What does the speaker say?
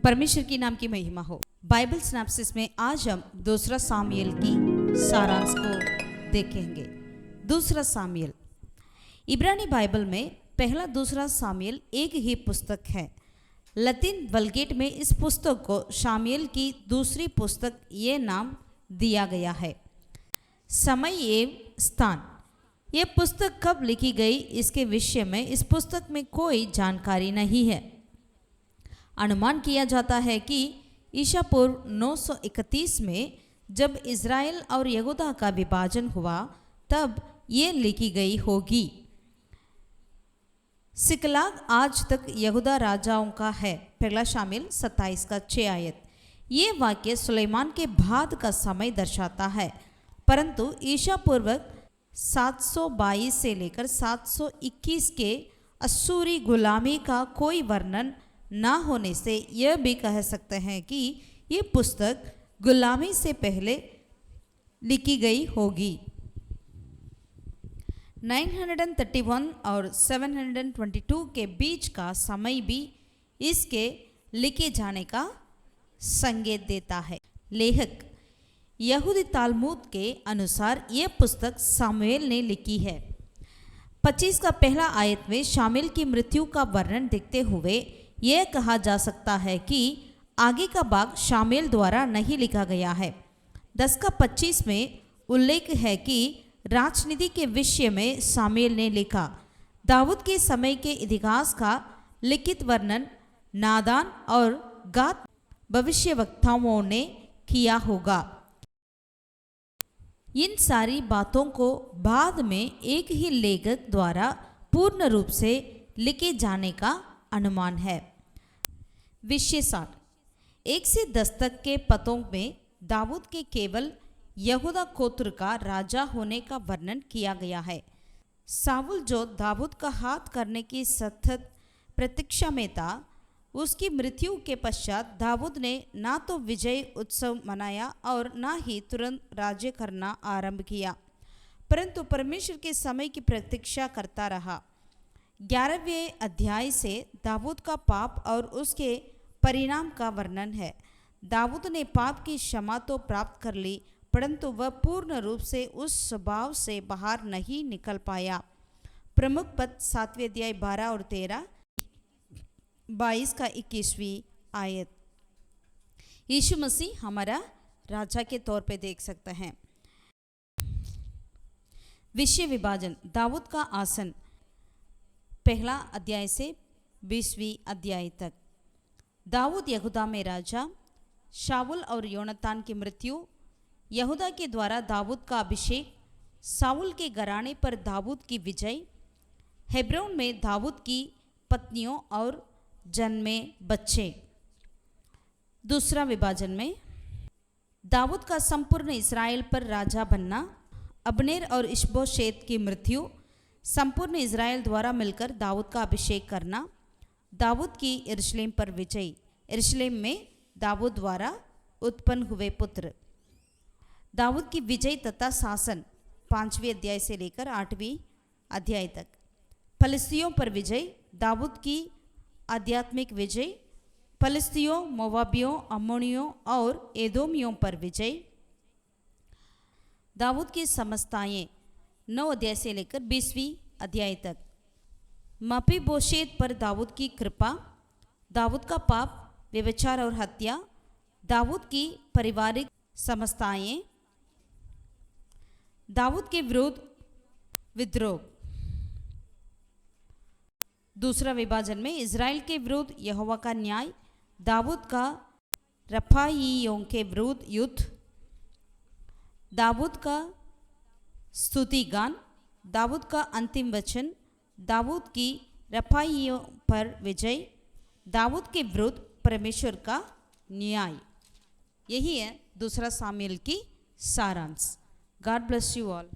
परमेश्वर की नाम की महिमा हो। बाइबल सिनॉप्सिस में आज हम दूसरा सामुएल की सारांश को देखेंगे। दूसरा सामुएल, इब्रानी बाइबल में पहला दूसरा सामुएल एक ही पुस्तक है। लतीन वल्गेट में इस पुस्तक को शामुएल की दूसरी पुस्तक ये नाम दिया गया है। समय एवं स्थान, यह पुस्तक कब लिखी गई इसके विषय में इस पुस्तक में कोई जानकारी नहीं है। अनुमान किया जाता है कि ईसा पूर्व 931 में जब इज़राइल और यहूदा का विभाजन हुआ तब ये लिखी गई होगी। सिकलाग आज तक यहूदा राजाओं का है। पहला शामिल 27 का 6 आयत। ये वाक्य सुलेमान के बाद का समय दर्शाता है, परंतु ईसा पूर्व 722 से लेकर 721 के असूरी गुलामी का कोई वर्णन ना होने से यह भी कह सकते हैं कि ये पुस्तक गुलामी से पहले लिखी गई होगी। 931 और 722 के बीच का समय भी इसके लिखे जाने का संकेत देता है। लेखक यहूदी तालमुद के अनुसार यह पुस्तक सामुएल ने लिखी है। 25 का पहला आयत में शामुएल की मृत्यु का वर्णन देखते हुए यह कहा जा सकता है कि आगे का भाग शामुएल द्वारा नहीं लिखा गया है। 10 का 25 में उल्लेख है कि राजनीति के विषय में शामुएल ने लिखा। दाऊद के समय के इतिहास का लिखित वर्णन नादान और गाद भविष्यवक्ताओं ने किया होगा। इन सारी बातों को बाद में एक ही लेखक द्वारा पूर्ण रूप से लिखे जाने का अनुमान है। विषय सार, 1 से 10 तक के पदों में दाऊद के केवल यहूदा गोत्र का राजा होने का वर्णन किया गया है। साउल जो दाऊद का हाथ करने की सतत प्रतीक्षा में था, उसकी मृत्यु के पश्चात दाऊद ने ना तो विजय उत्सव मनाया और ना ही तुरंत राज्य करना आरंभ किया, परंतु परमेश्वर के समय की प्रतीक्षा करता रहा। 11वें अध्याय से दाऊद का पाप और उसके परिणाम का वर्णन है। दाऊद ने पाप की क्षमा तो प्राप्त कर ली, परंतु वह पूर्ण रूप से उस स्वभाव से बाहर नहीं निकल पाया। प्रमुख पद 7वें अध्याय 12 और 13, 22 का 21वीं आयत। यीशु मसीह हमारा राजा के तौर पे देख सकते हैं। विषय विभाजन, दाऊद का आसन, पहला अध्याय से 20वीं अध्याय तक। दाऊद यहूदा में राजा, शाऊल और योनातान की मृत्यु, यहूदा के द्वारा दाऊद का अभिषेक, साउल के घराने पर दाऊद की विजय, हेब्रोन में दाऊद की पत्नियों और जन्मे बच्चे। दूसरा विभाजन में दाऊद का संपूर्ण इस्राएल पर राजा बनना, अब्नेर और इशबोशेत की मृत्यु, संपूर्ण इज़राइल द्वारा मिलकर दाऊद का अभिषेक करना, दाऊद की यरूशलेम पर विजय, यरूशलेम में दाऊद द्वारा उत्पन्न हुए पुत्र, दाऊद की विजय तथा शासन 5वें अध्याय से लेकर 8वीं अध्याय तक, फलिस्तियों पर विजय, दाऊद की आध्यात्मिक विजय, फलिस्तियों, मोवाबियों, अम्मोनियों और एदोमियों पर विजय, दाऊद की समस्ताएं 9 अध्याय से लेकर 20वीं अध्याय तक, मपीबोशेत पर दाऊद की कृपा, दाऊद का पाप, व्यभिचार और हत्या, दाऊद की पारिवारिक समस्याएं, दाऊद के विरुद्ध विद्रोह। दूसरा विभाजन में इज़राइल के विरुद्ध यहोवा का न्याय, दाऊद का रफाइयों के विरुद्ध युद्ध, दाऊद का स्तुति गान, दाऊद का अंतिम वचन, दाऊद की रफाइयों पर विजय, दाऊद के विरुद्ध परमेश्वर का न्याय। यही है दूसरा सामुएल की सारांश। God bless you all.